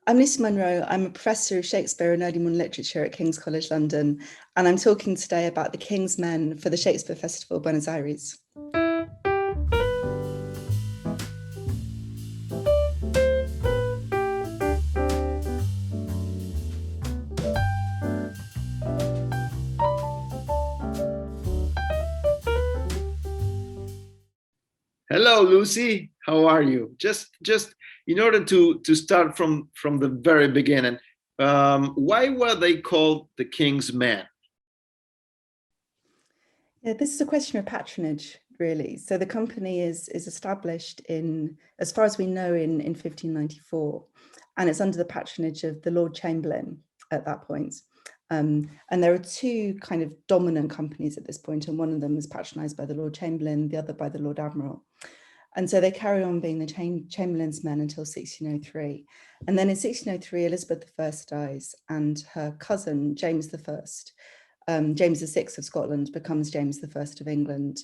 I'm Lucy Munro. I'm a professor of Shakespeare and early modern literature at King's College London, and I'm talking today about the King's Men for the Shakespeare Festival Buenos Aires. Hello, Lucy. How are you? Just in order to start from the very beginning, why were they called the King's Men? Yeah, this is a question of patronage, really. So the company is established in, as far as we know, in 1594, and it's under the patronage of the Lord Chamberlain at that point. And there are two kind of dominant companies at this point, and one of them is patronized by the Lord Chamberlain, the other by the Lord Admiral. And so they carry on being the Chamberlain's men until 1603. And then in 1603, Elizabeth I dies, and her cousin, James I, James VI of Scotland, becomes James I of England,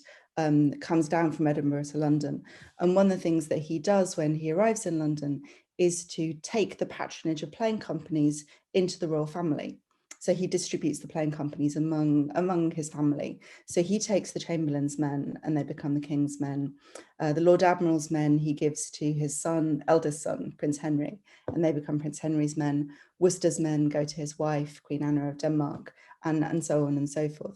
comes down from Edinburgh to London. And one of the things that he does when he arrives in London is to take the patronage of playing companies into the royal family. So he distributes the playing companies among his family. So he takes the Chamberlain's men and they become the King's Men. The Lord Admiral's men he gives to his eldest son, Prince Henry, and they become Prince Henry's men. Worcester's men go to his wife, Queen Anna of Denmark, and so on and so forth.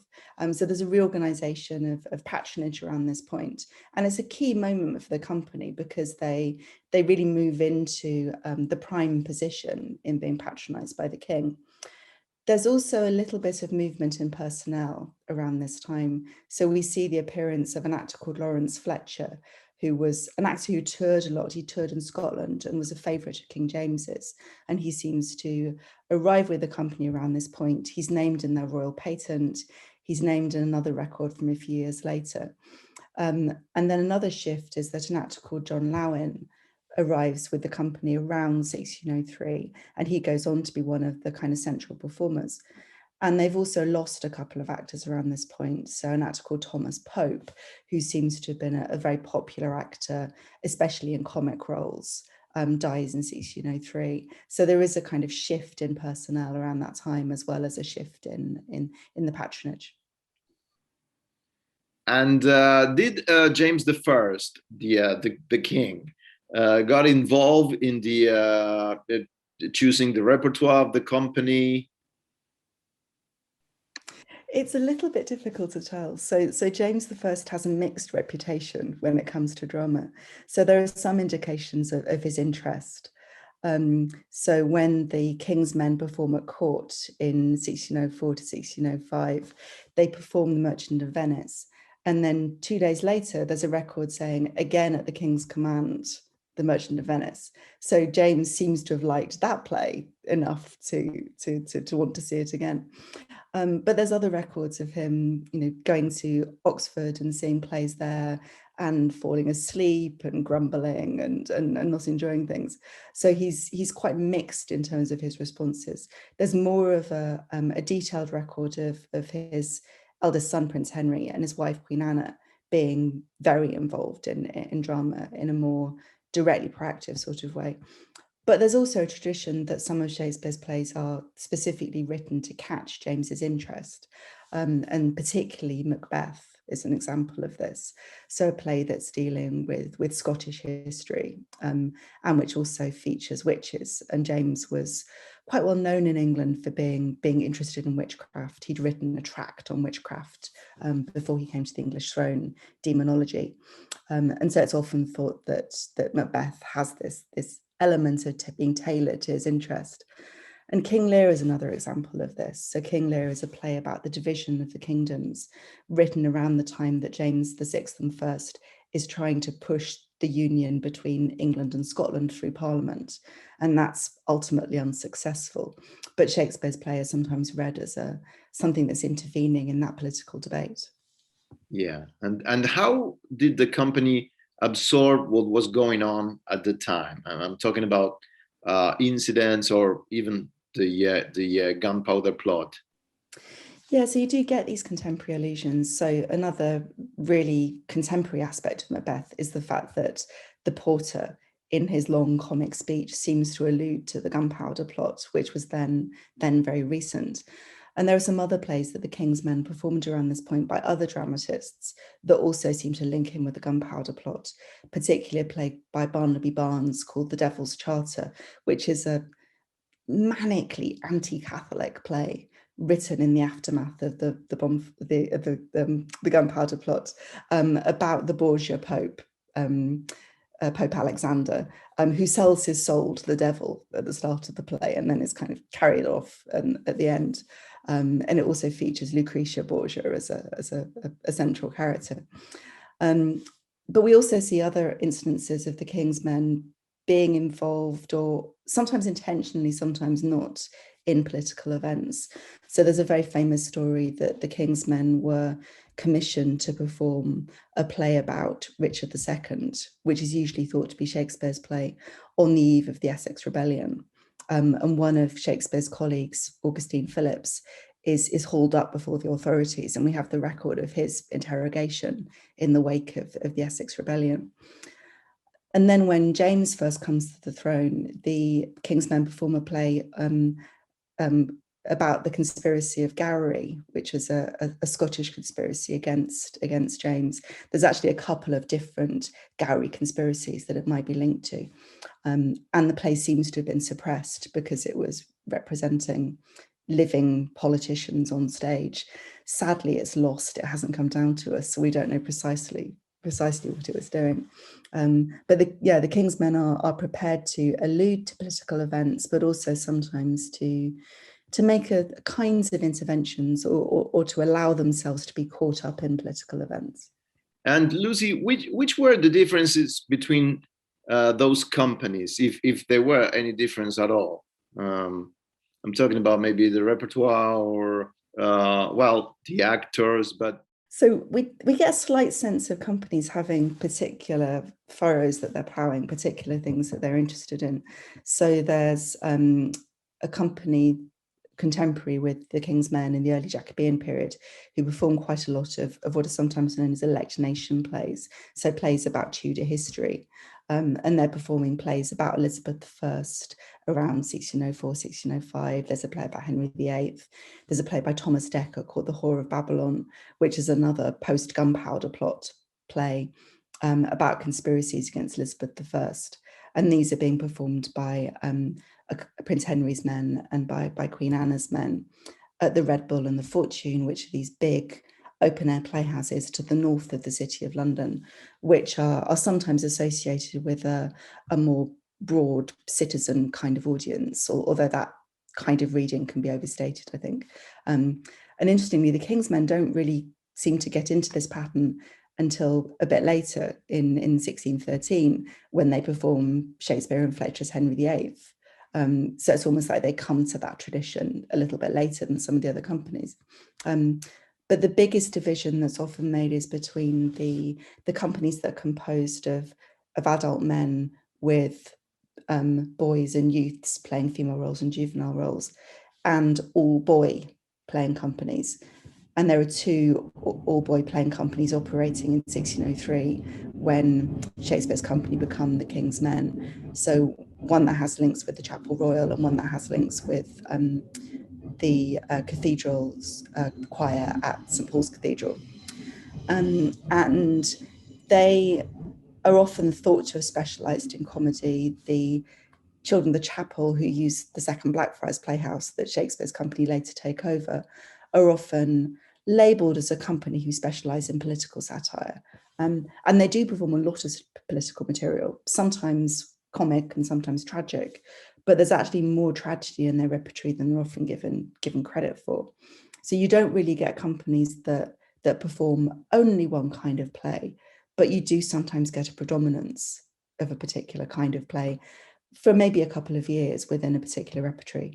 So there's a reorganization of patronage around this point. And it's a key moment for the company because they really move into the prime position in being patronized by the king. There's also a little bit of movement in personnel around this time. So we see the appearance of an actor called Lawrence Fletcher, who was an actor who toured a lot. He toured in Scotland and was a favourite of King James's. And he seems to arrive with the company around this point. He's named in their royal patent. He's named in another record from a few years later. And then another shift is that an actor called John Lowin arrives with the company around 1603, and he goes on to be one of the kind of central performers. And they've also lost a couple of actors around this point. So an actor called Thomas Pope, who seems to have been a very popular actor, especially in comic roles, dies in 1603. So there is a kind of shift in personnel around that time, as well as a shift in the patronage. And did James I, the king, got involved in the choosing the repertoire of the company? It's a little bit difficult to tell. So James I has a mixed reputation when it comes to drama. So there are some indications of his interest. So when the King's Men perform at court in 1604 to 1605, they perform The Merchant of Venice. And then 2 days later, there's a record saying, again at the King's command, The Merchant of Venice. So James seems to have liked that play enough to want to see it again. But there's other records of him, going to Oxford and seeing plays there and falling asleep and grumbling and not enjoying things. So he's quite mixed in terms of his responses. There's more of a detailed record of his eldest son, Prince Henry, and his wife, Queen Anna, being very involved in drama in a more directly proactive sort of way. But there's also a tradition that some of Shakespeare's plays are specifically written to catch James's interest, and particularly Macbeth is an example of this. So a play that's dealing with Scottish history, and which also features witches. And James was quite well known in England for being interested in witchcraft. He'd written a tract on witchcraft before he came to the English throne, Demonology. And so it's often thought that Macbeth has this element of being tailored to his interest. And King Lear is another example of this. So King Lear is a play about the division of the kingdoms, written around the time that James VI and I is trying to push the union between England and Scotland through Parliament. And that's ultimately unsuccessful. But Shakespeare's play is sometimes read as something that's intervening in that political debate. Yeah, and how did the company absorb what was going on at the time? I'm talking about incidents or even the gunpowder plot. Yeah, so you do get these contemporary allusions. So another really contemporary aspect of Macbeth is the fact that the porter in his long comic speech seems to allude to the Gunpowder Plot, which was then very recent. And there are some other plays that the King's Men performed around this point by other dramatists that also seem to link in with the Gunpowder Plot, particularly a play by Barnaby Barnes called The Devil's Charter, which is a manically anti-Catholic play written in the aftermath of the Gunpowder Plot, about the Borgia Pope, Pope Alexander, who sells his soul to the devil at the start of the play and then is kind of carried off at the end. And it also features Lucretia Borgia as a central character. But we also see other instances of the King's Men being involved, or sometimes intentionally, sometimes not, in political events. So there's a very famous story that the King's Men were commissioned to perform a play about Richard II, which is usually thought to be Shakespeare's play, on the eve of the Essex Rebellion. And one of Shakespeare's colleagues, Augustine Phillips, is hauled up before the authorities, and we have the record of his interrogation in the wake of the Essex Rebellion. And then when James first comes to the throne, the King's Men perform a play about the conspiracy of Gowrie, which was a Scottish conspiracy against James. There's actually a couple of different Gowrie conspiracies that it might be linked to. And the play seems to have been suppressed because it was representing living politicians on stage. Sadly, it's lost. It hasn't come down to us, so we don't know precisely what it was doing. But the King's Men are prepared to allude to political events, but also sometimes to make kinds of interventions or to allow themselves to be caught up in political events. And Lucy, which were the differences between those companies, if there were any difference at all? I'm talking about maybe the repertoire or the actors, but. So we get a slight sense of companies having particular furrows that they're ploughing, particular things that they're interested in. So there's a company contemporary with the King's Men in the early Jacobean period who perform quite a lot of what are sometimes known as electionation plays, so plays about Tudor history. And they're performing plays about Elizabeth I around 1604, 1605. There's a play about Henry VIII. There's a play by Thomas Dekker called The Whore of Babylon, which is another post-Gunpowder Plot play about conspiracies against Elizabeth I. And these are being performed by Prince Henry's men and by Queen Anne's men at the Red Bull and the Fortune, which are these big open-air playhouses to the north of the city of London, which are sometimes associated with a more broad citizen kind of audience, although that kind of reading can be overstated, I think. And interestingly, the King's Men don't really seem to get into this pattern until a bit later in 1613, when they perform Shakespeare and Fletcher's Henry VIII. So it's almost like they come to that tradition a little bit later than some of the other companies. But the biggest division that's often made is between the companies that are composed of adult men with boys and youths playing female roles and juvenile roles, and all boy playing companies. And there are two all-boy playing companies operating in 1603 when Shakespeare's company become the King's Men. So one that has links with the Chapel Royal and one that has links with the cathedral's choir at St Paul's Cathedral. And they are often thought to have specialised in comedy. The Children of the Chapel, who use the second Blackfriars Playhouse that Shakespeare's company later take over, are often labelled as a company who specialise in political satire. And they do perform a lot of political material, sometimes comic and sometimes tragic, but there's actually more tragedy in their repertoire than they're often given credit for. So you don't really get companies that perform only one kind of play, but you do sometimes get a predominance of a particular kind of play for maybe a couple of years within a particular repertoire.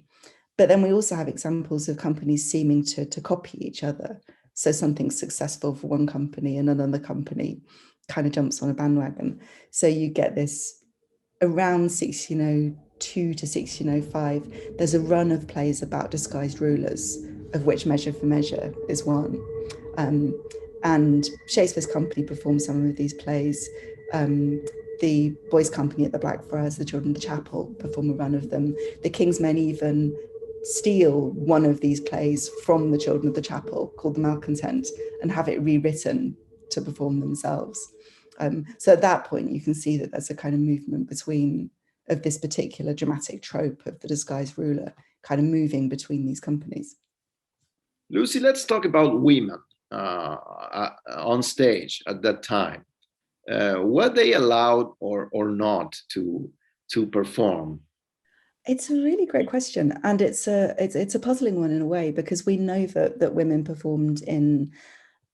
But then we also have examples of companies seeming to copy each other. So something's successful for one company and another company kind of jumps on a bandwagon. So you get this around 1602 to 1605, there's a run of plays about disguised rulers, of which Measure for Measure is one. And Shakespeare's company performed some of these plays the boys' company at the Blackfriars, the Children of the Chapel, perform a run of them. The King's Men even steal one of these plays from the Children of the Chapel, called The Malcontent, and have it rewritten to perform themselves. So at that point, you can see that there's a kind of movement of this particular dramatic trope of the disguised ruler kind of moving between these companies. Lucy, let's talk about women on stage at that time. Were they allowed or not to perform? It's a really great question, and it's a puzzling one in a way, because we know that women performed in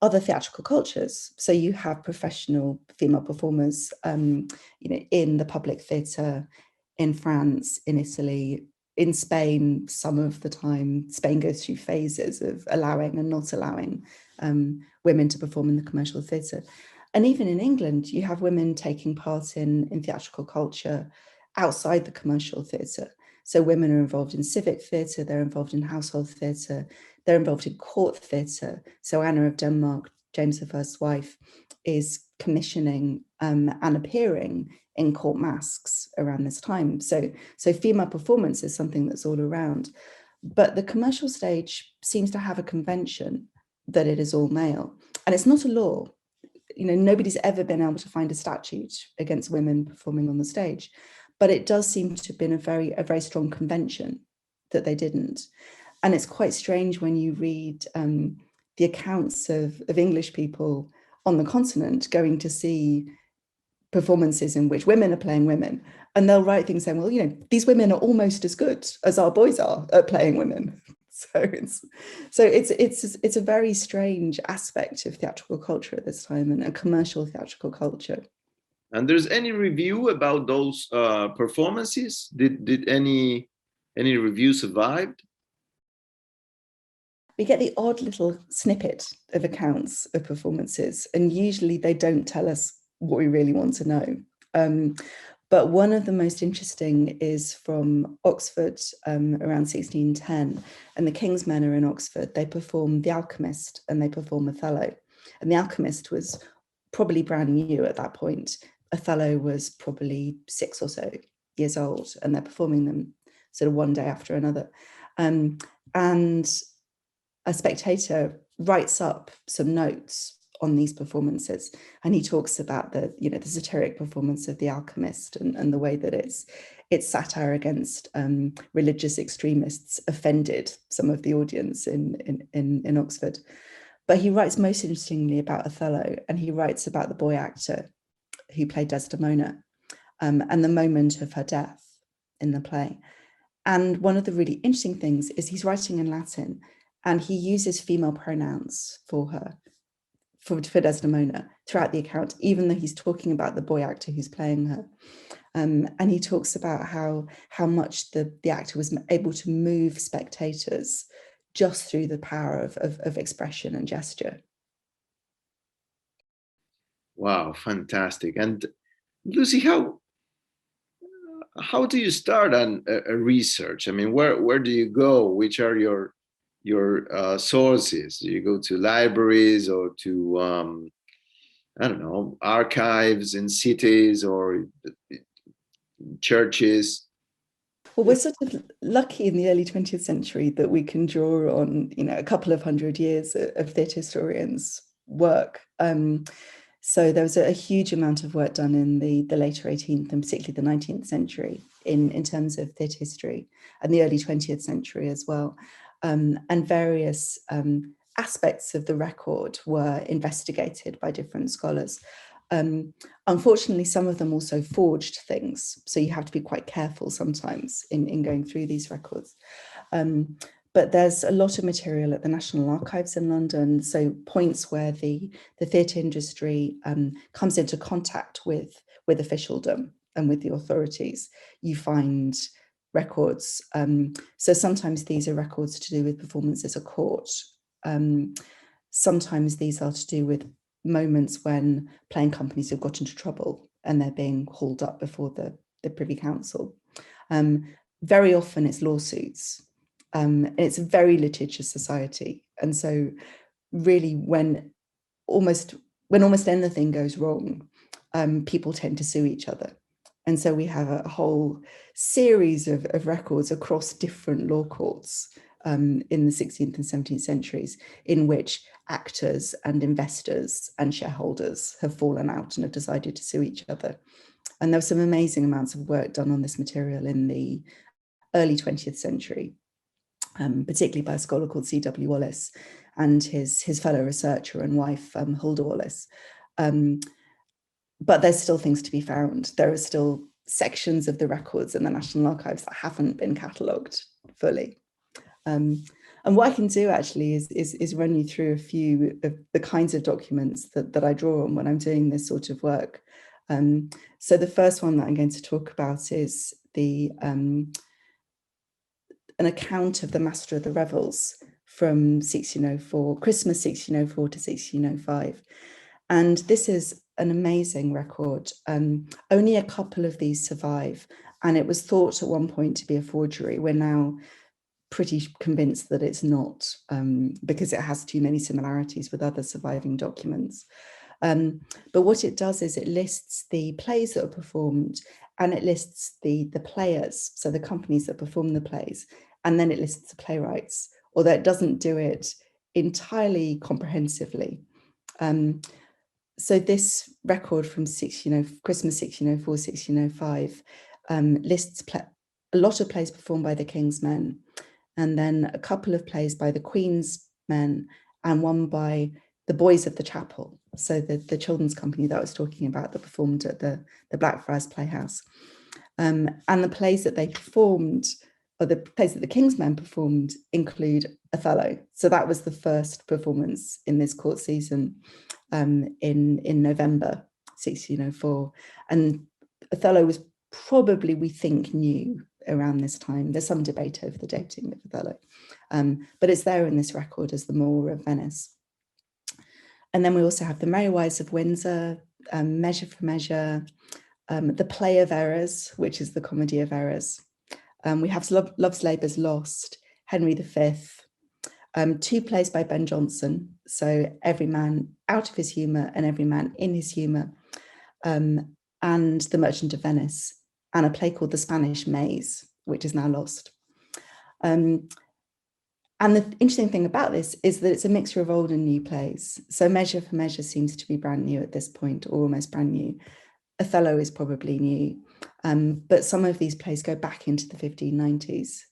other theatrical cultures. So you have professional female performers, in the public theatre, in France, in Italy, in Spain. Some of the time, Spain goes through phases of allowing and not allowing women to perform in the commercial theatre. And even in England, you have women taking part in theatrical culture outside the commercial theatre. So women are involved in civic theatre, they're involved in household theatre, they're involved in court theatre. So Anna of Denmark, James I's wife, is commissioning and appearing in court masques around this time. So female performance is something that's all around. But the commercial stage seems to have a convention that it is all male. And it's not a law. Nobody's ever been able to find a statute against women performing on the stage. But it does seem to have been a very strong convention that they didn't. And it's quite strange when you read the accounts of English people on the continent going to see performances in which women are playing women, and they'll write things saying, well, these women are almost as good as our boys are at playing women. So it's a very strange aspect of theatrical culture at this time, and a commercial theatrical culture. And there's any review about those performances? Did any review survived? We get the odd little snippet of accounts of performances, and usually they don't tell us what we really want to know. But one of the most interesting is from Oxford around 1610, and the King's Men are in Oxford. They perform The Alchemist and they perform Othello. And The Alchemist was probably brand new at that point. Othello was probably 6 or so years old, and they're performing them sort of one day after another. And a spectator writes up some notes on these performances, and he talks about the satiric performance of The Alchemist and the way that its satire against religious extremists offended some of the audience in Oxford. But he writes most interestingly about Othello, and he writes about the boy actor who played Desdemona and the moment of her death in the play. And one of the really interesting things is he's writing in Latin, and he uses female pronouns for her, for Desdemona, throughout the account, even though he's talking about the boy actor who's playing her. And he talks about how much the actor was able to move spectators just through the power of expression and gesture. Wow, fantastic. And Lucy, how do you start on a research? I mean, where do you go? Which are your sources? Do you go to libraries or to I don't know, archives in cities or churches? Well, we're sort of lucky in the early 20th century that we can draw on, a couple of hundred years of theatre historians' work. So there was a huge amount of work done in the later 18th and particularly the 19th century in terms of theatre history, and the early 20th century as well. And various aspects of the record were investigated by different scholars. Unfortunately, some of them also forged things, so you have to be quite careful sometimes in going through these records. But there's a lot of material at the National Archives in London, so points where the theatre industry comes into contact with officialdom and with the authorities. You find records. So sometimes these are records to do with performances at court. Sometimes these are to do with moments when playing companies have got into trouble and they're being hauled up before the Privy Council. Very often it's lawsuits. It's a very litigious society. And so really when almost anything goes wrong, people tend to sue each other. And so we have a whole series of records across different law courts in the 16th and 17th centuries, in which actors and investors and shareholders have fallen out and have decided to sue each other. And there were some amazing amounts of work done on this material in the early 20th century, particularly by a scholar called C.W. Wallace and his fellow researcher and wife, Huldah Wallace. But there's still things to be found. There are still sections of the records in the National Archives that haven't been catalogued fully. And what I can do actually is run you through a few of the kinds of documents that I draw on when I'm doing this sort of work. So the first one that I'm going to talk about is an account of the Master of the Revels from 1604, Christmas 1604 to 1605. And this is an amazing record. Only a couple of these survive, and it was thought at one point to be a forgery. We're now pretty convinced that it's not, because it has too many similarities with other surviving documents. But what it does is it lists the plays that are performed, and it lists the players, so the companies that perform the plays, and then it lists the playwrights, although it doesn't do it entirely comprehensively. So this record from Christmas 1604, 1605 lists a lot of plays performed by the King's men, and then a couple of plays by the Queen's men, and one by the Boys of the Chapel, so the children's company that I was talking about that performed at the Blackfriars Playhouse. And the plays that they performed, or the plays that the King's men performed, include Othello. So that was the first performance in this court season in November 1604. And Othello was probably, we think, new around this time. There's some debate over the dating of Othello, but it's there in this record as the Moor of Venice. And then we also have the Merry Wives of Windsor, Measure for Measure, the Play of Errors, which is the Comedy of Errors. We have Love's Labour's Lost, Henry V, two plays by Ben Jonson, so Every Man Out of His Humour and Every Man in His Humour, and The Merchant of Venice, and a play called The Spanish Maze, which is now lost. And the interesting thing about this is that it's a mixture of old and new plays. So Measure for Measure seems to be brand new at this point, or almost brand new. Othello is probably new, but some of these plays go back into the 1590s,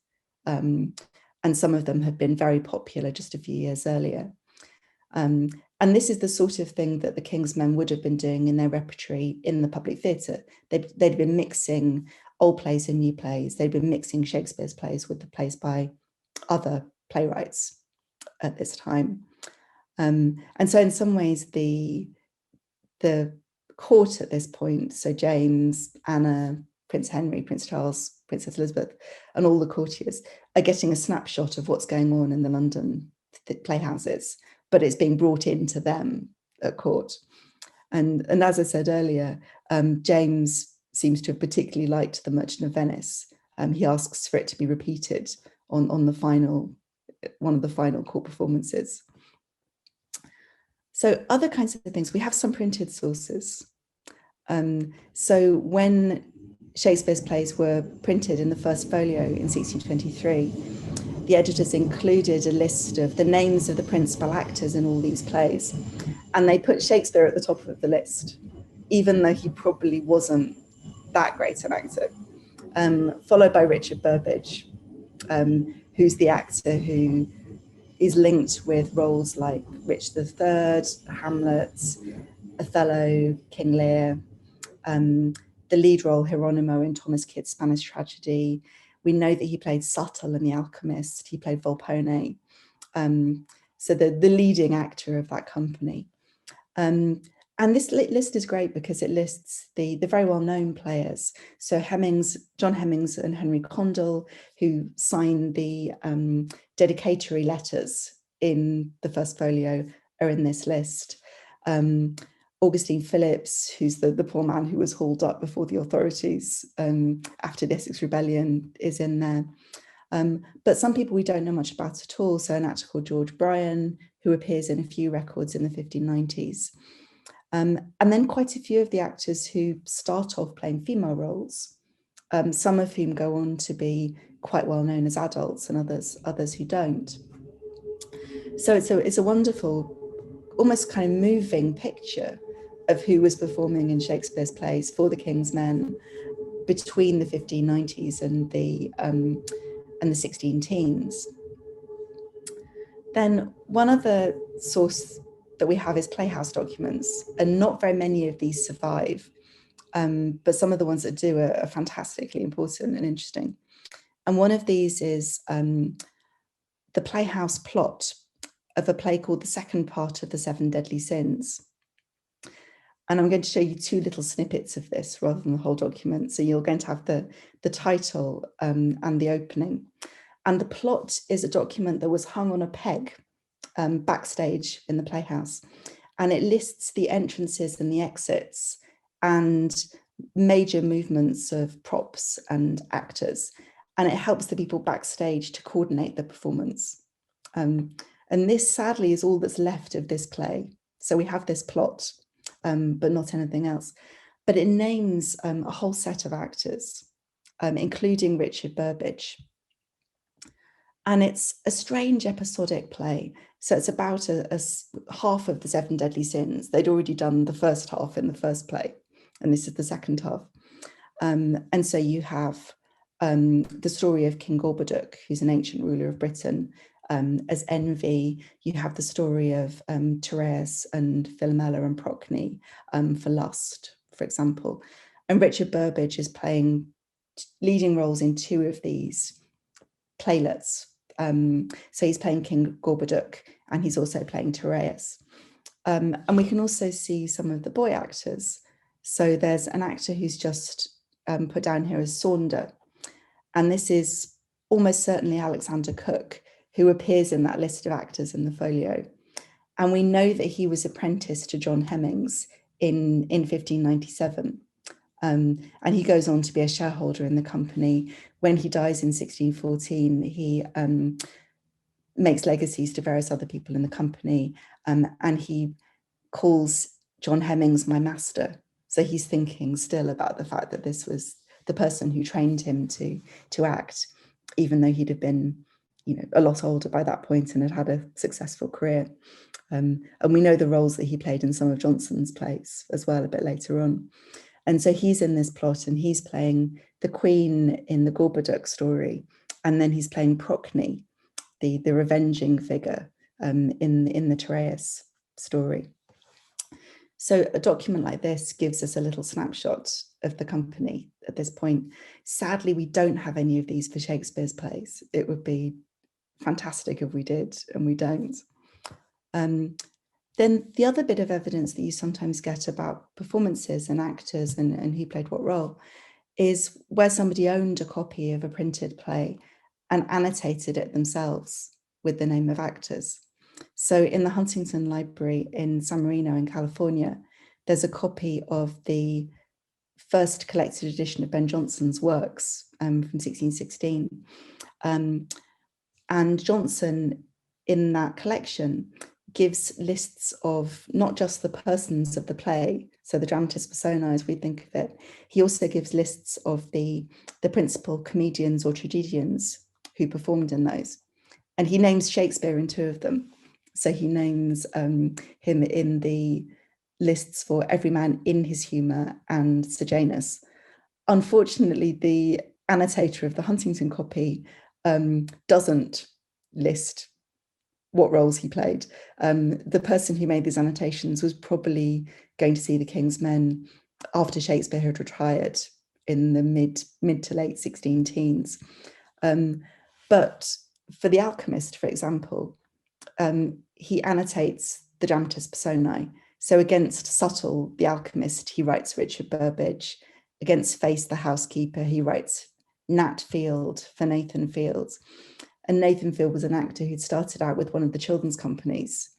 and some of them have been very popular just a few years earlier. And this is the sort of thing that the King's men would have been doing in their repertory in the public theatre. They'd been mixing old plays and new plays. They'd been mixing Shakespeare's plays with the plays by other playwrights at this time. And so in some ways, the court at this point, so James, Anna, Prince Henry, Prince Charles, Princess Elizabeth, and all the courtiers are getting a snapshot of what's going on in the London playhouses, but it's being brought into them at court. And as I said earlier, James seems to have particularly liked The Merchant of Venice. He asks for it to be repeated on one of the final court performances. So other kinds of things, we have some printed sources. So when Shakespeare's plays were printed in the first folio in 1623, the editors included a list of the names of the principal actors in all these plays, and they put Shakespeare at the top of the list, even though he probably wasn't that great an actor, followed by Richard Burbage, who's the actor who is linked with roles like Richard III, Hamlet, Othello, King Lear, the lead role Hieronymo in Thomas Kyd's Spanish Tragedy. We know that he played Subtle in The Alchemist. He played Volpone. So the leading actor of that company. And this list is great because it lists the very well-known players. So John Hemmings and Henry Condell, who signed the dedicatory letters in the first folio, are in this list. Augustine Phillips, who's the poor man who was hauled up before the authorities after the Essex Rebellion, is in there. But some people we don't know much about at all. So an actor called George Bryan, who appears in a few records in the 1590s. And then quite a few of the actors who start off playing female roles, some of whom go on to be quite well known as adults, and others who don't. So it's a wonderful, almost kind of moving picture of who was performing in Shakespeare's plays for the King's Men between the 1590s and the 16 teens. Then one other source that we have is Playhouse documents, and not very many of these survive, but some of the ones that do are fantastically important and interesting. And one of these is the Playhouse Plot of a play called The Second Part of the Seven Deadly Sins. And I'm going to show you two little snippets of this rather than the whole document. So you're going to have the title and the opening. And the plot is a document that was hung on a peg backstage in the Playhouse. And it lists the entrances and the exits and major movements of props and actors. And it helps the people backstage to coordinate the performance. And this, sadly, is all that's left of this play. So we have this plot, but not anything else. But it names a whole set of actors, including Richard Burbage. And it's a strange episodic play. So it's about a half of the Seven Deadly Sins. They'd already done the first half in the first play, and this is the second half. And so you have the story of King Gorboduc, who's an ancient ruler of Britain, as Envy. You have the story of Tereus and Philomela and Procne for Lust, for example. And Richard Burbage is playing leading roles in two of these playlets. So he's playing King Gorboduc, and he's also playing Tereus. And we can also see some of the boy actors. So there's an actor who's just put down here as Saunder. And this is almost certainly Alexander Cook, who appears in that list of actors in the folio. And we know that he was apprenticed to John Hemmings in 1597. And he goes on to be a shareholder in the company. When he dies in 1614, he makes legacies to various other people in the company, and he calls John Hemmings my master. So he's thinking still about the fact that this was the person who trained him to act, even though he'd have been, a lot older by that point and had had a successful career. And we know the roles that he played in some of Jonson's plays as well a bit later on. And so he's in this plot, and he's playing the Queen in the Gorboduc story, and then he's playing Procne, the revenging figure in the Tereus story. So a document like this gives us a little snapshot of the company at this point. Sadly, we don't have any of these for Shakespeare's plays. It would be fantastic if we did, and we don't. Then the other bit of evidence that you sometimes get about performances and actors and who played what role is where somebody owned a copy of a printed play and annotated it themselves with the name of actors. So in the Huntington Library in San Marino in California, there's a copy of the first collected edition of Ben Jonson's works from 1616. And Jonson, in that collection, gives lists of not just the persons of the play, so the dramatis personae as we think of it. He also gives lists of the principal comedians or tragedians who performed in those. And he names Shakespeare in two of them. So he names him in the lists for Every Man in His Humour and Sejanus. Unfortunately, the annotator of the Huntington copy doesn't list what roles he played. The person who made these annotations was probably going to see the King's Men after Shakespeare had retired in the mid to late 16 teens. But for The Alchemist, for example, he annotates the dramatis personae. So against Subtle, the alchemist, he writes Richard Burbage. Against Face, the housekeeper, he writes Nat Field for Nathan Fields. And Nathan Field was an actor who'd started out with one of the children's companies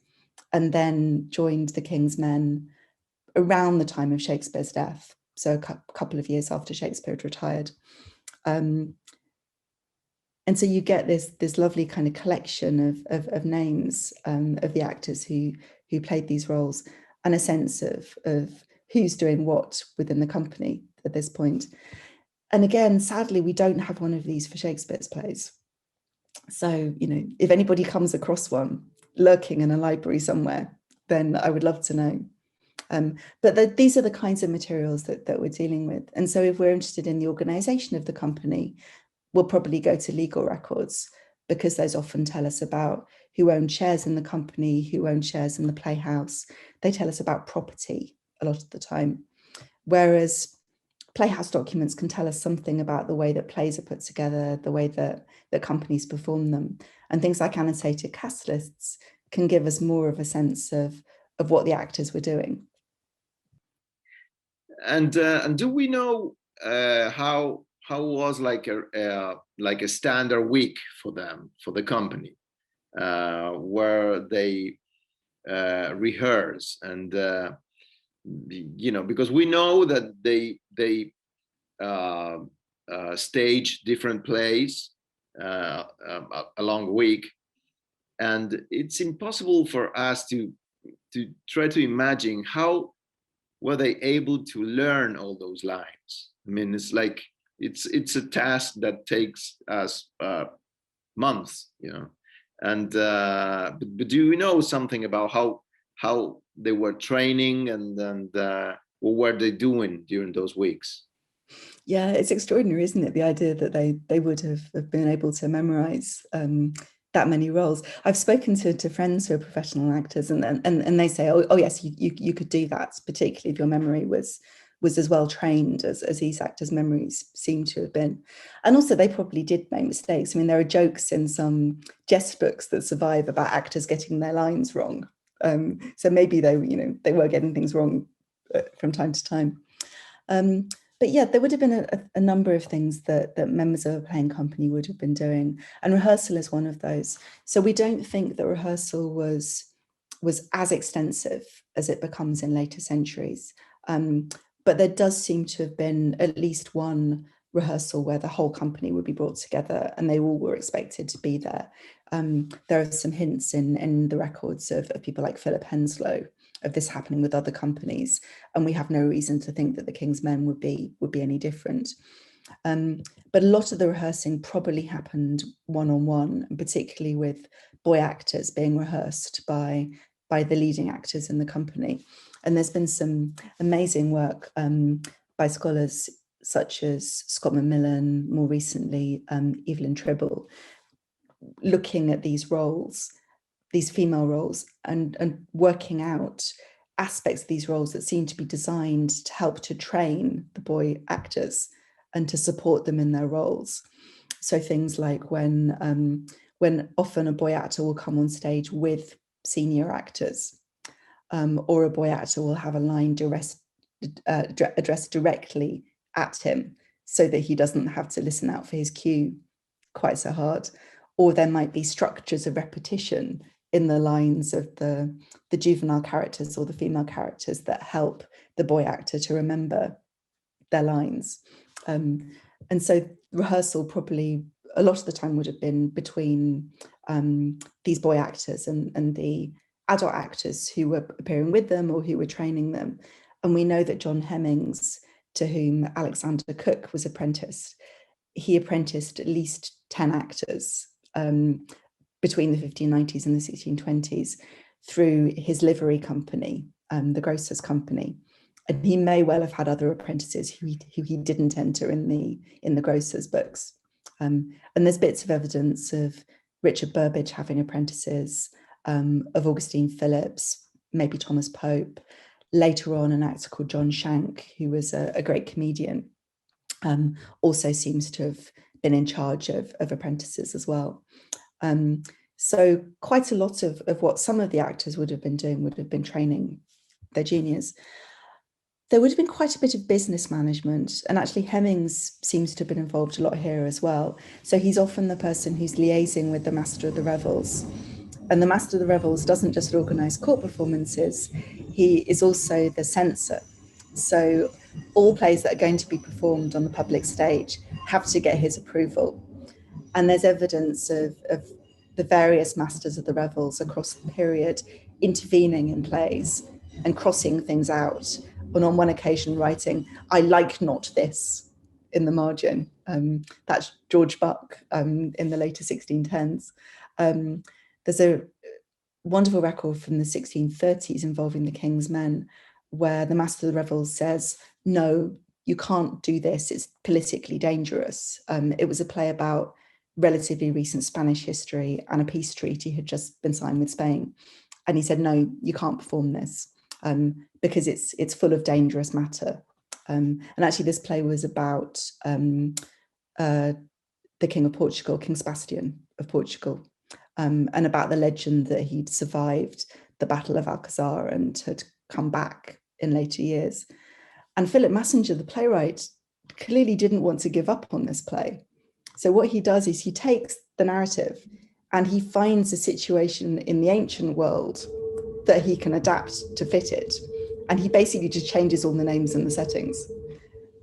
and then joined the King's Men around the time of Shakespeare's death, so a couple of years after Shakespeare had retired. And so you get this lovely kind of collection of names of the actors who played these roles. and a sense of who's doing what within the company at this point. And again, sadly, we don't have one of these for Shakespeare's plays. So, if anybody comes across one lurking in a library somewhere, then I would love to know. But these are the kinds of materials that we're dealing with. And so if we're interested in the organization of the company, we'll probably go to legal records, because those often tell us about who owned shares in the company, who owned shares in the playhouse. They tell us about property a lot of the time. Whereas Playhouse documents can tell us something about the way that plays are put together, the way that companies perform them. And things like annotated cast lists can give us more of a sense of what the actors were doing. And do we know how was like a standard week for them, for the company, where they rehearse? And because we know that they stage different plays along the week, and it's impossible for us to try to imagine how were they able to learn all those lines. I mean, it's like it's a task that takes us months, and but do you know something about how they were training, and what were they doing during those weeks? Yeah, it's extraordinary, isn't it? The idea that they would have been able to memorize that many roles. I've spoken to friends who are professional actors, and they say, oh yes, you could do that, particularly if your memory was as well trained as these actors' memories seem to have been. And also, they probably did make mistakes. I mean, there are jokes in some jest books that survive about actors getting their lines wrong. So maybe they were getting things wrong from time to time. But yeah, there would have been a number of things that members of a playing company would have been doing, and rehearsal is one of those. So we don't think that rehearsal was as extensive as it becomes in later centuries. But there does seem to have been at least one rehearsal where the whole company would be brought together and they all were expected to be there. There are some hints in the records of people like Philip Henslow of this happening with other companies, and we have no reason to think that the King's Men would be any different. But a lot of the rehearsing probably happened one-on-one, particularly with boy actors being rehearsed by the leading actors in the company. And there's been some amazing work by scholars such as Scott Macmillan, more recently Evelyn Tribble, looking at these roles, these female roles, and working out aspects of these roles that seem to be designed to help to train the boy actors and to support them in their roles. So things like when often a boy actor will come on stage with senior actors, or a boy actor will have a line addressed directly at him so that he doesn't have to listen out for his cue quite so hard. Or there might be structures of repetition in the lines of the juvenile characters or the female characters that help the boy actor to remember their lines. And so rehearsal probably a lot of the time would have been between these boy actors and the adult actors who were appearing with them or who were training them. And we know that John Hemmings, to whom Alexander Cook was apprenticed, he apprenticed at least 10 actors between the 1590s and the 1620s through his livery company, the Grocers' Company. And he may well have had other apprentices who he didn't enter in the Grocers' books. And there's bits of evidence of Richard Burbage having apprentices, of Augustine Phillips, maybe Thomas Pope. Later on, an actor called John Shank, who was a great comedian, also seems to have been in charge of apprentices as well. So quite a lot of what some of the actors would have been doing would have been training their juniors. There would have been quite a bit of business management, and actually Hemmings seems to have been involved a lot here as well. So he's often the person who's liaising with the Master of the Revels. And the Master of the Revels doesn't just organise court performances, he is also the censor. So all plays that are going to be performed on the public stage have to get his approval. And there's evidence of the various Masters of the Revels across the period intervening in plays and crossing things out, and on one occasion writing, "I like not this," in the margin. That's George Buck in the later 1610s. There's a wonderful record from the 1630s involving the King's Men, where the Master of the Revels says, "No, you can't do this, it's politically dangerous." It was a play about relatively recent Spanish history, and a peace treaty had just been signed with Spain. And he said, "No, you can't perform this because it's full of dangerous matter." And actually this play was about the King of Portugal, King Sebastian of Portugal, and about the legend that he'd survived the Battle of Alcazar and had come back in later years. And Philip Massinger, the playwright, clearly didn't want to give up on this play. So what he does is he takes the narrative and he finds a situation in the ancient world that he can adapt to fit it. And he basically just changes all the names and the settings.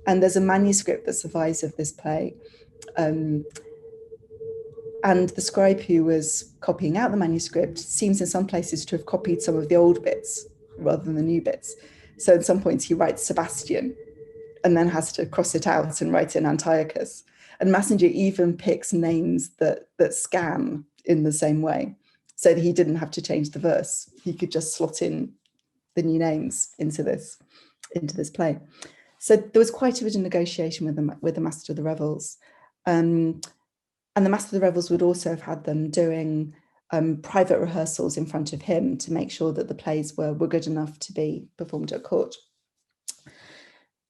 And there's a manuscript that survives of this play. And the scribe who was copying out the manuscript seems in some places to have copied some of the old bits rather than the new bits. So at some points he writes Sebastian and then has to cross it out and write in Antiochus. And Massinger even picks names that scan in the same way, so that he didn't have to change the verse. He could just slot in the new names into this play. So there was quite a bit of negotiation with the Master of the Revels. And the Master of the Revels would also have had them doing private rehearsals in front of him to make sure that the plays were good enough to be performed at court.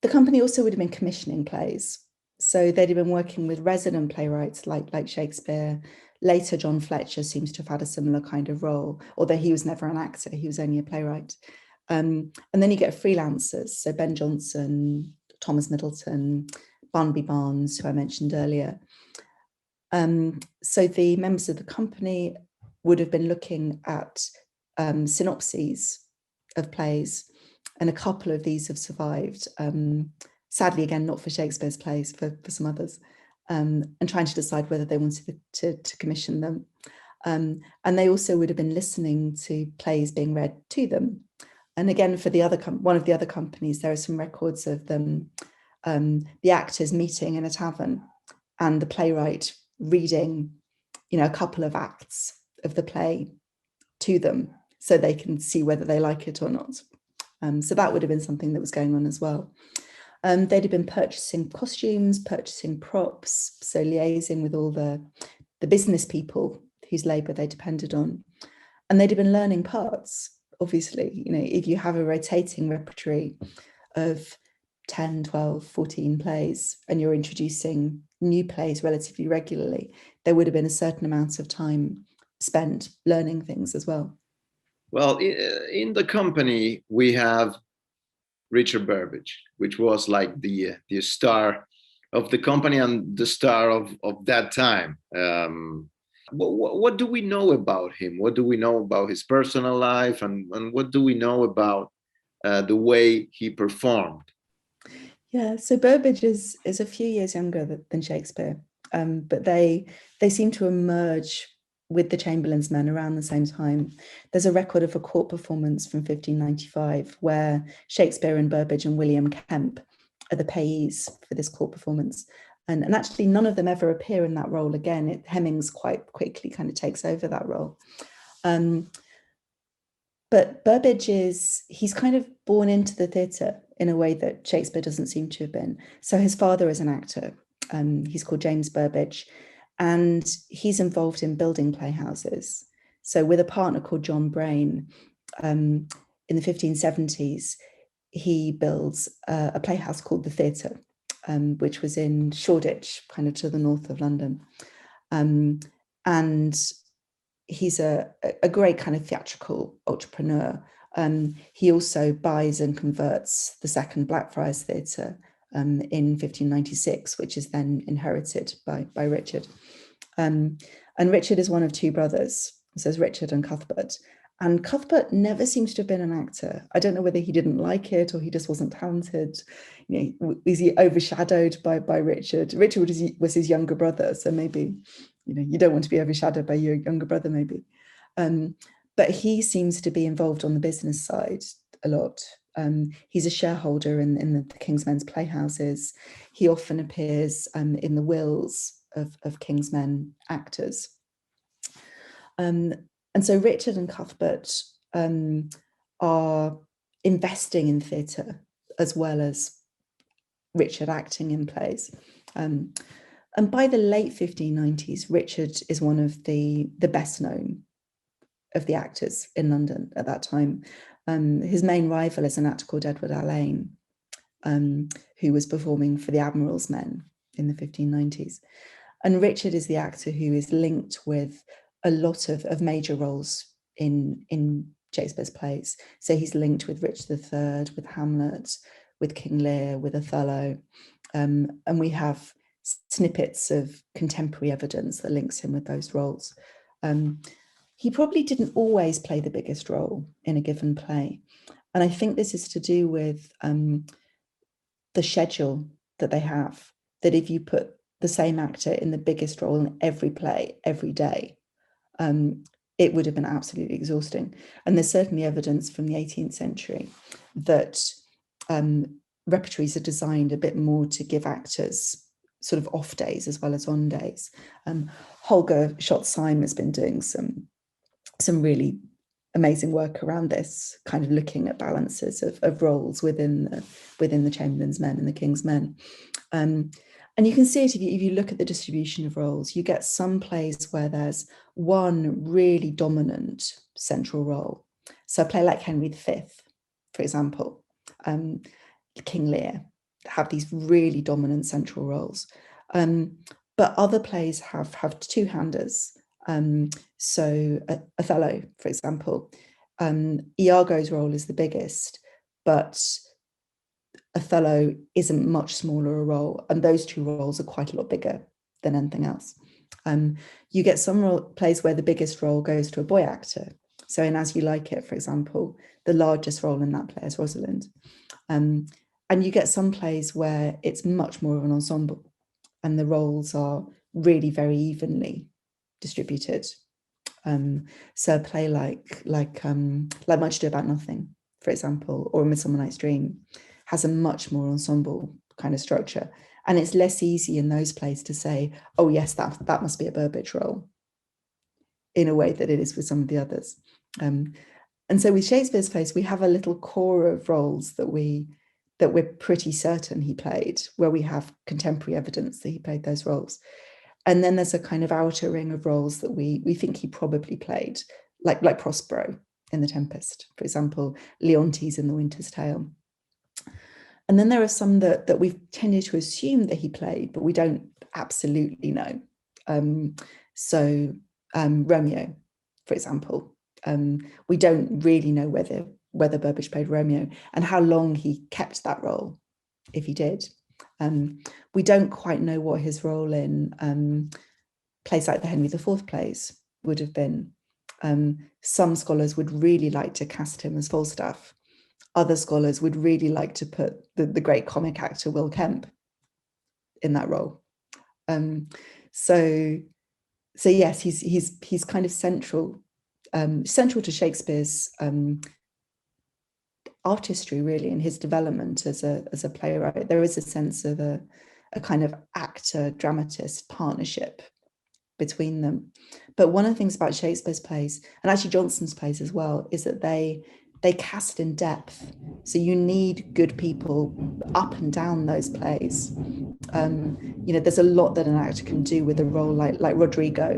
The company also would have been commissioning plays. So they'd have been working with resident playwrights like Shakespeare. Later, John Fletcher seems to have had a similar kind of role, although he was never an actor, he was only a playwright. And then you get freelancers, so Ben Jonson, Thomas Middleton, Barnaby Barnes, who I mentioned earlier. So the members of the company would have been looking at synopses of plays, and a couple of these have survived. Sadly, again, not for Shakespeare's plays, for some others, and trying to decide whether they wanted to commission them. And they also would have been listening to plays being read to them. And again, for one of the other companies, there are some records of them, the actors meeting in a tavern and the playwright reading, a couple of acts of the play to them so they can see whether they like it or not. So that would have been something that was going on as well. They'd have been purchasing costumes, purchasing props, so liaising with all the business people whose labour they depended on. And they'd have been learning parts, obviously. If you have a rotating repertory of 10, 12, 14 plays, and you're introducing new plays relatively regularly, there would have been a certain amount of time spent learning things as well. Well, in the company, we have Richard Burbage, which was like the star of the company and the star of that time. What do we know about him? What do we know about his personal life, and what do we know about the way he performed? Yeah, so Burbage is a few years younger than Shakespeare, but they seem to emerge with the Chamberlain's Men around the same time. There's a record of a court performance from 1595 where Shakespeare and Burbage and William Kemp are the payees for this court performance. And actually none of them ever appear in that role again. Hemmings quite quickly kind of takes over that role. But Burbage he's kind of born into the theatre in a way that Shakespeare doesn't seem to have been. So his father is an actor. He's called James Burbage, and he's involved in building playhouses. So with a partner called John Brain, in the 1570s, he builds a playhouse called the Theatre, which was in Shoreditch, kind of to the north of London. And he's a great kind of theatrical entrepreneur. He also buys and converts the second Blackfriars Theatre in 1596, which is then inherited by Richard. And Richard is one of two brothers. So there's Richard and Cuthbert. And Cuthbert never seems to have been an actor. I don't know whether he didn't like it or he just wasn't talented. Is he overshadowed by Richard? Richard was his younger brother, so maybe you don't want to be overshadowed by your younger brother, maybe. But he seems to be involved on the business side. a lot. He's a shareholder in the King's Men's Playhouses. He often appears in the wills of King's Men actors. And so Richard and Cuthbert are investing in theatre as well as Richard acting in plays. And by the late 1590s, Richard is one of the best known of the actors in London at that time. His main rival is an actor called Edward Alleyne, who was performing for the Admiral's Men in the 1590s. And Richard is the actor who is linked with a lot of major roles in Shakespeare's plays. So he's linked with Richard III, with Hamlet, with King Lear, with Othello. And we have snippets of contemporary evidence that links him with those roles. He probably didn't always play the biggest role in a given play. And I think this is to do with the schedule that they have, that if you put the same actor in the biggest role in every play, every day, it would have been absolutely exhausting. And there's certainly evidence from the 18th century that repertories are designed a bit more to give actors sort of off days as well as on days. Holger Schott-Syme has been doing some really amazing work around this, kind of looking at balances of roles within the Chamberlain's Men and the King's Men. And you can see it if you look at the distribution of roles. You get some plays where there's one really dominant central role. So a play like Henry V, for example, King Lear, have these really dominant central roles. But other plays have two-handers. So Othello, for example, Iago's role is the biggest, but Othello isn't much smaller a role, and those two roles are quite a lot bigger than anything else. You get some plays where the biggest role goes to a boy actor. So in As You Like It, for example, the largest role in that play is Rosalind. And you get some plays where it's much more of an ensemble, and the roles are really very evenly distributed. So a play like Much Ado About Nothing, for example, or A Midsummer Night's Dream, has a much more ensemble kind of structure. And it's less easy in those plays to say, oh yes, that must be a Burbage role, in a way that it is with some of the others. And so with Shakespeare's plays, we have a little core of roles that we're pretty certain he played, where we have contemporary evidence that he played those roles. And then there's a kind of outer ring of roles that we think he probably played, like Prospero in The Tempest, for example, Leontes in The Winter's Tale. And then there are some that we've tended to assume that he played, but we don't absolutely know. So Romeo, for example, we don't really know whether Burbage played Romeo and how long he kept that role, if he did. We don't quite know what his role in plays like the Henry IV plays would have been. Some scholars would really like to cast him as Falstaff. Other scholars would really like to put the great comic actor Will Kemp in that role. So yes, he's kind of central to Shakespeare's artistry, really, in his development as a playwright. There is a sense of a kind of actor-dramatist partnership between them. But one of the things about Shakespeare's plays, and actually Johnson's plays as well, is that they cast in depth. So you need good people up and down those plays. There's a lot that an actor can do with a role like Rodrigo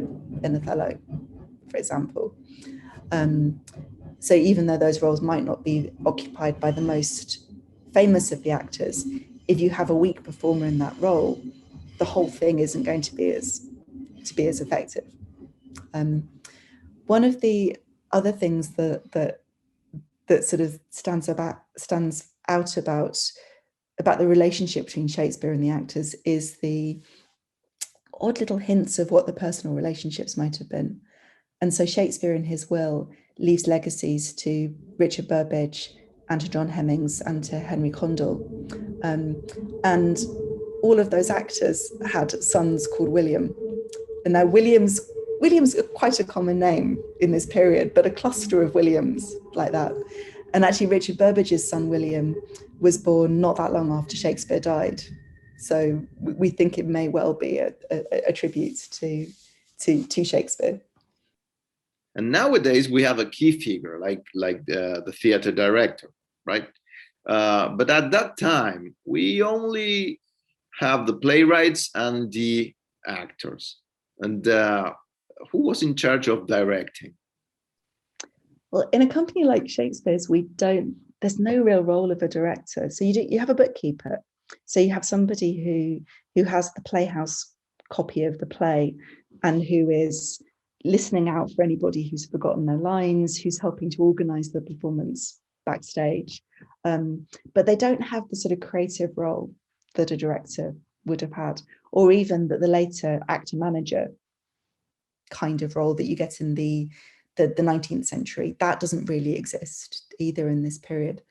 in Othello, for example. So even though those roles might not be occupied by the most famous of the actors, if you have a weak performer in that role, the whole thing isn't going to be as effective. One of the other things that sort of stands out about the relationship between Shakespeare and the actors is the odd little hints of what the personal relationships might have been. And so Shakespeare in his will leaves legacies to Richard Burbage and to John Hemmings and to Henry Condell. And all of those actors had sons called William. And now William's quite a common name in this period, but a cluster of Williams like that. And actually Richard Burbage's son, William, was born not that long after Shakespeare died. So we think it may well be a tribute to Shakespeare. And nowadays we have a key figure like the theater director, right? But at that time, we only have the playwrights and the actors. And who was in charge of directing? Well, in a company like Shakespeare's, there's no real role of a director. So you have a bookkeeper. So you have somebody who has the Playhouse copy of the play and who is listening out for anybody who's forgotten their lines, who's helping to organize the performance backstage. But they don't have the sort of creative role that a director would have had, or even that the later actor manager kind of role that you get in the 19th century. That doesn't really exist either in this period.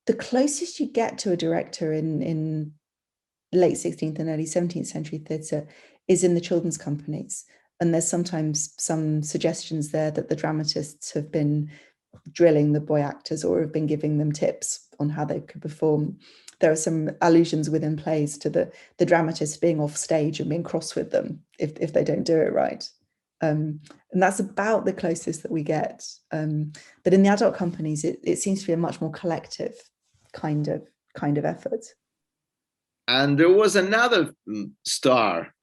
The closest you get to a director in late 16th and early 17th century theatre is in the children's companies. And there's sometimes some suggestions there that the dramatists have been drilling the boy actors or have been giving them tips on how they could perform. There are some allusions within plays to the dramatists being off stage and being cross with them if they don't do it right. And that's about the closest that we get. But in the adult companies, it seems to be a much more collective kind of effort. And there was another star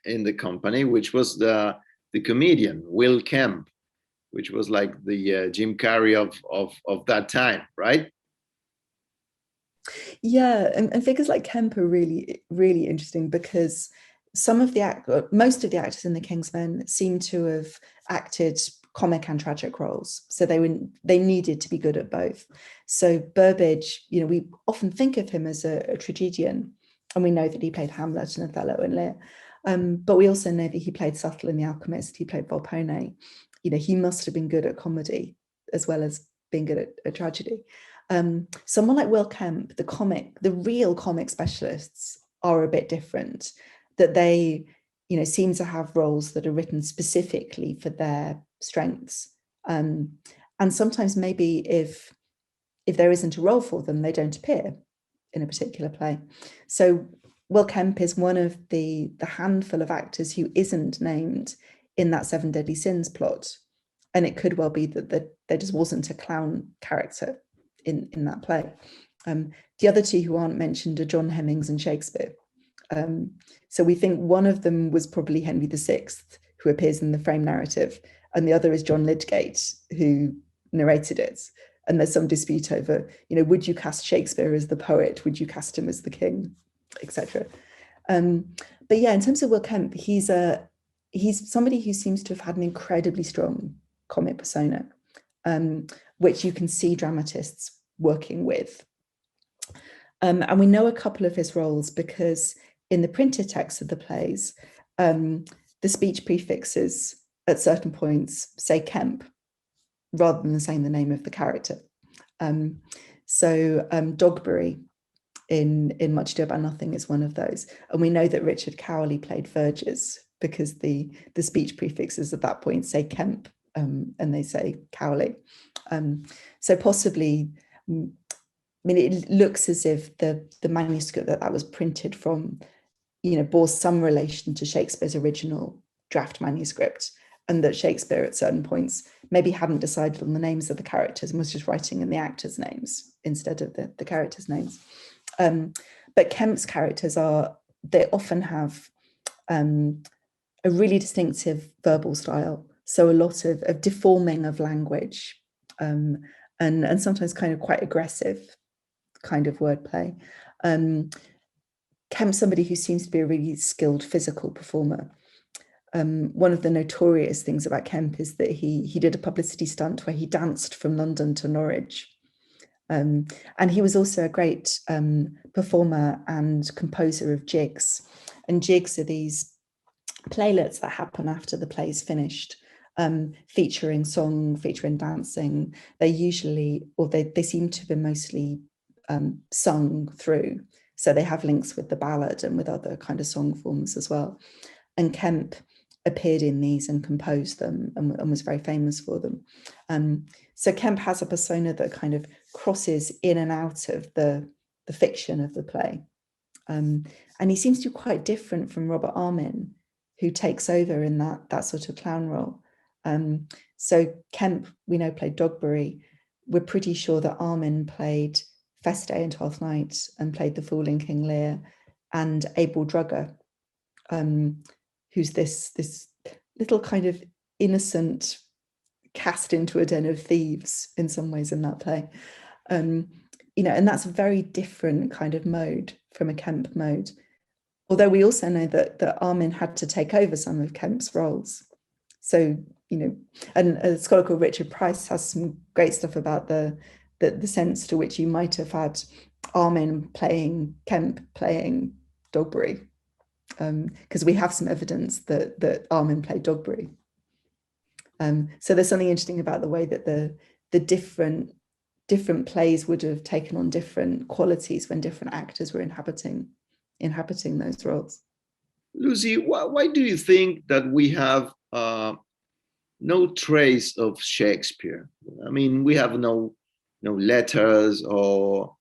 in the company, which was the comedian Will Kemp, which was like the Jim Carrey of that time, right? Yeah, and figures like Kemp are really, really interesting because most of the actors in the King's Men seem to have acted comic and tragic roles, so they needed to be good at both. So Burbage, we often think of him as a tragedian, and we know that he played Hamlet and Othello and Lear, but we also know that he played Subtle in The Alchemist. He played Volpone. He must have been good at comedy as well as being good at tragedy. Someone like Will Kemp, the real comic specialists are a bit different, that they, seem to have roles that are written specifically for their strengths. And sometimes maybe if there isn't a role for them, they don't appear in a particular play. So Will Kemp is one of the handful of actors who isn't named in that Seven Deadly Sins plot. And it could well be that there just wasn't a clown character in that play. The other two who aren't mentioned are John Hemmings and Shakespeare. So we think one of them was probably Henry VI, who appears in the frame narrative, and the other is John Lydgate, who narrated it. And there's some dispute over, would you cast Shakespeare as the poet? Would you cast him as the king, etc. But yeah, in terms of Will Kemp, he's somebody who seems to have had an incredibly strong comic persona, which you can see dramatists working with. And we know a couple of his roles because in the printed text of the plays, the speech prefixes at certain points say Kemp rather than saying the name of the character. So Dogberry in Much Ado About Nothing is one of those. And we know that Richard Cowley played Verges because the speech prefixes at that point say Kemp and they say Cowley. So possibly, it looks as if the manuscript that was printed from, bore some relation to Shakespeare's original draft manuscript, and that Shakespeare at certain points maybe hadn't decided on the names of the characters and was just writing in the actors' names instead of the characters' names. But Kemp's characters they often have a really distinctive verbal style. So a lot of deforming of language and sometimes kind of quite aggressive kind of wordplay. Kemp's somebody who seems to be a really skilled physical performer. One of the notorious things about Kemp is that he did a publicity stunt where he danced from London to Norwich. And he was also a great performer and composer of jigs. And jigs are these playlets that happen after the play's finished, featuring song, featuring dancing. They usually, or they seem to be mostly sung through. So they have links with the ballad and with other kind of song forms as well. And Kemp appeared in these and composed them and was very famous for them. So Kemp has a persona that kind of crosses in and out of the fiction of the play. And he seems to be quite different from Robert Armin, who takes over in that sort of clown role. So Kemp, we know, played Dogberry. We're pretty sure that Armin played Feste and Twelfth Night and played the fool in King Lear, and Abel Drugger, who's this little kind of innocent cast into a den of thieves in some ways in that play. And that's a very different kind of mode from a Kemp mode. Although we also know that Armin had to take over some of Kemp's roles. So, and a scholar called Richard Price has some great stuff about the sense to which you might have had Armin playing Kemp playing Dogberry, because we have some evidence that Armin played Dogberry. So there's something interesting about the way that the different plays would have taken on different qualities when different actors were inhabiting those roles. Lucy, why do you think that we have no trace of Shakespeare? I mean, we have no letters, or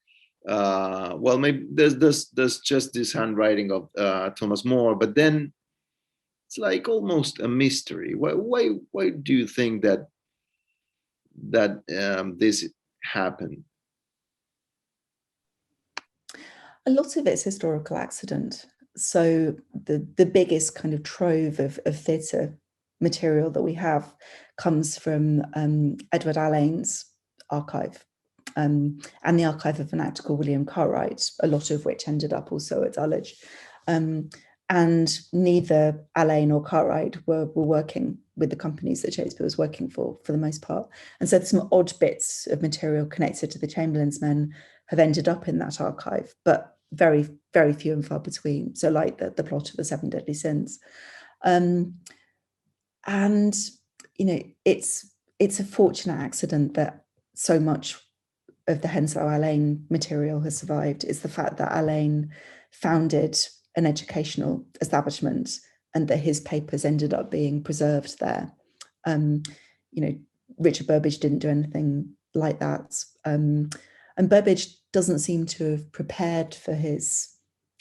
maybe there's just this handwriting of Thomas More, but then it's like almost a mystery. Why do you think that this happened? A lot of it's historical accident. So the biggest kind of trove of theatre material that we have comes from Edward Allain's archive, and the archive of an actor called William Cartwright, a lot of which ended up also at Dulwich. And neither Allain or Cartwright were working with the companies that Shakespeare was working for the most part. And so some odd bits of material connected to the Chamberlain's Men have ended up in that archive, but very, very few and far between. So like the plot of the Seven Deadly Sins. And, it's a fortunate accident that so much of the Henslowe Allain material has survived. Is the fact that Allain founded an educational establishment and that his papers ended up being preserved there. Richard Burbage didn't do anything like that. And Burbage doesn't seem to have prepared for his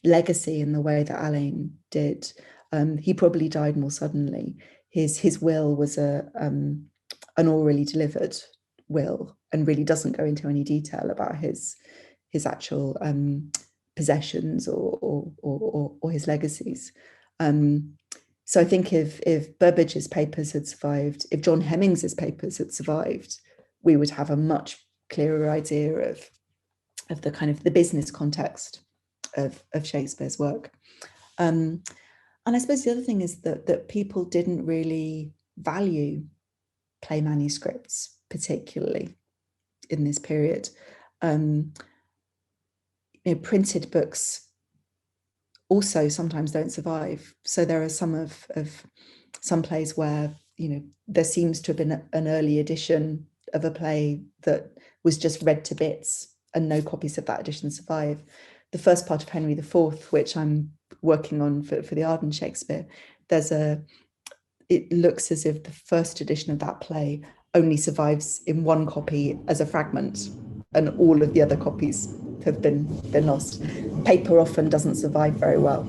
legacy in the way that Allain did. He probably died more suddenly. His will was an orally delivered will and really doesn't go into any detail about his actual possessions or his legacies. So I think if Burbage's papers had survived, if John Hemmings's papers had survived, we would have a much clearer idea of the kind of the business context of Shakespeare's work. And I suppose the other thing is that people didn't really value play manuscripts particularly in this period. Printed books also sometimes don't survive. So there are some plays where there seems to have been an early edition of a play that was just read to bits and no copies of that edition survive. The first part of Henry IV, which I'm working on for the Arden Shakespeare, it looks as if the first edition of that play only survives in one copy as a fragment, and all of the other copies have been lost. Paper often doesn't survive very well.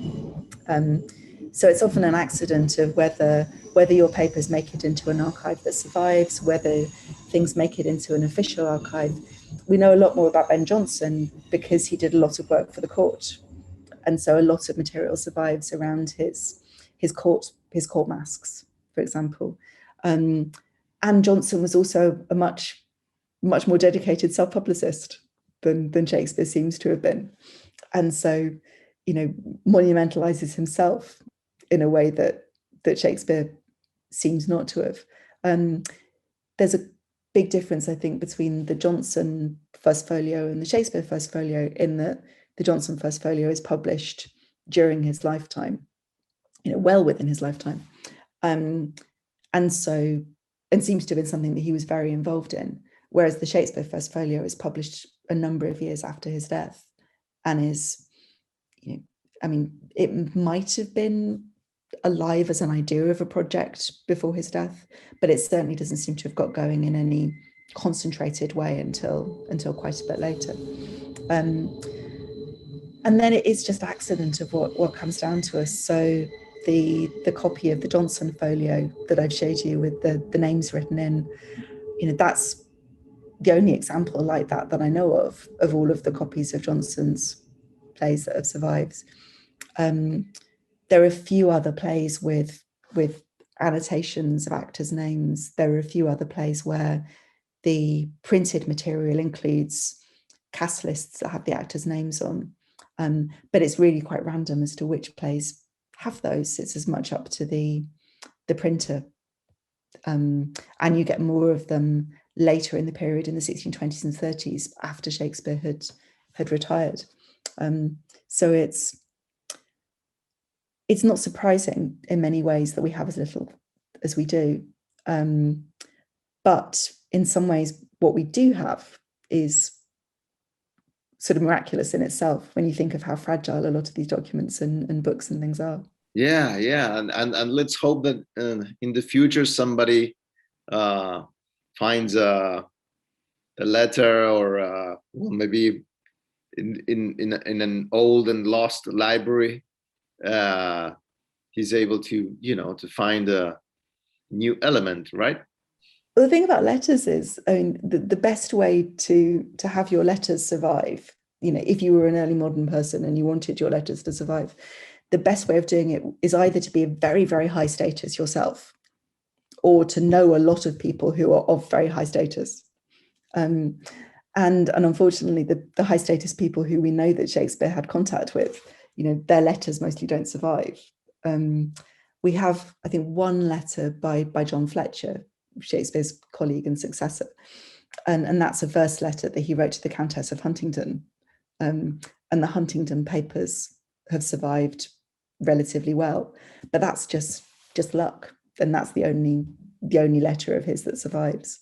So it's often an accident of whether your papers make it into an archive that survives, whether things make it into an official archive. We know a lot more about Ben Jonson because he did a lot of work for the court. And so a lot of material survives around his court masks, for example. And Jonson was also a much more dedicated self-publicist than Shakespeare seems to have been. And so, monumentalizes himself in a way that Shakespeare seems not to have. There's a big difference, I think, between the Jonson First Folio and the Shakespeare First Folio, in that the Jonson First Folio is published during his lifetime, well within his lifetime. And seems to have been something that he was very involved in. Whereas the Shakespeare First Folio is published a number of years after his death and is, it might have been alive as an idea of a project before his death, but it certainly doesn't seem to have got going in any concentrated way until quite a bit later. And then it is just accident of what comes down to us. So the copy of the Johnson folio that I've showed you with the names written in, that's the only example like that I know of all of the copies of Johnson's plays that have survived. There are a few other plays with annotations of actors' names. There are a few other plays where the printed material includes cast lists that have the actors' names on. But it's really quite random as to which plays have those. It's as much up to the printer. And you get more of them later in the period, in the 1620s and 30s, after Shakespeare had retired. So it's not surprising in many ways that we have as little as we do. But in some ways, what we do have is sort of miraculous in itself when you think of how fragile a lot of these documents and books and things are. Yeah, and let's hope that in the future somebody finds a letter or maybe in an old and lost library, he's able to to find a new element, right? Well, the thing about letters is, I mean, the best way to have your letters survive, if you were an early modern person and you wanted your letters to survive, the best way of doing it is either to be a very, very high status yourself, or to know a lot of people who are of very high status. And unfortunately, the high status people who we know that Shakespeare had contact with, their letters mostly don't survive. We have, I think, one letter by John Fletcher, Shakespeare's colleague and successor, and that's a verse letter that he wrote to the Countess of Huntingdon, and the Huntingdon papers have survived relatively well, but that's just luck, and that's the only letter of his that survives.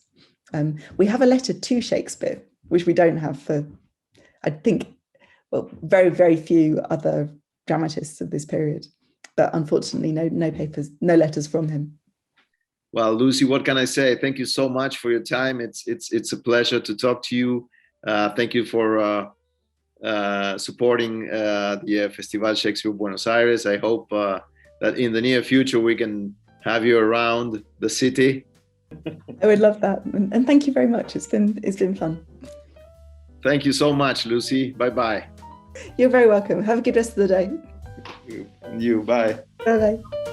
We have a letter to Shakespeare, which we don't have for, I think, very, very few other dramatists of this period, but unfortunately no papers, no letters from him. Well, Lucy, what can I say? Thank you so much for your time. It's a pleasure to talk to you. Thank you for supporting the Festival Shakespeare Buenos Aires. I hope that in the near future we can have you around the city. I would love that, and thank you very much. It's been fun. Thank you so much, Lucy. Bye-bye. You're very welcome. Have a good rest of the day. You, bye. Bye-bye.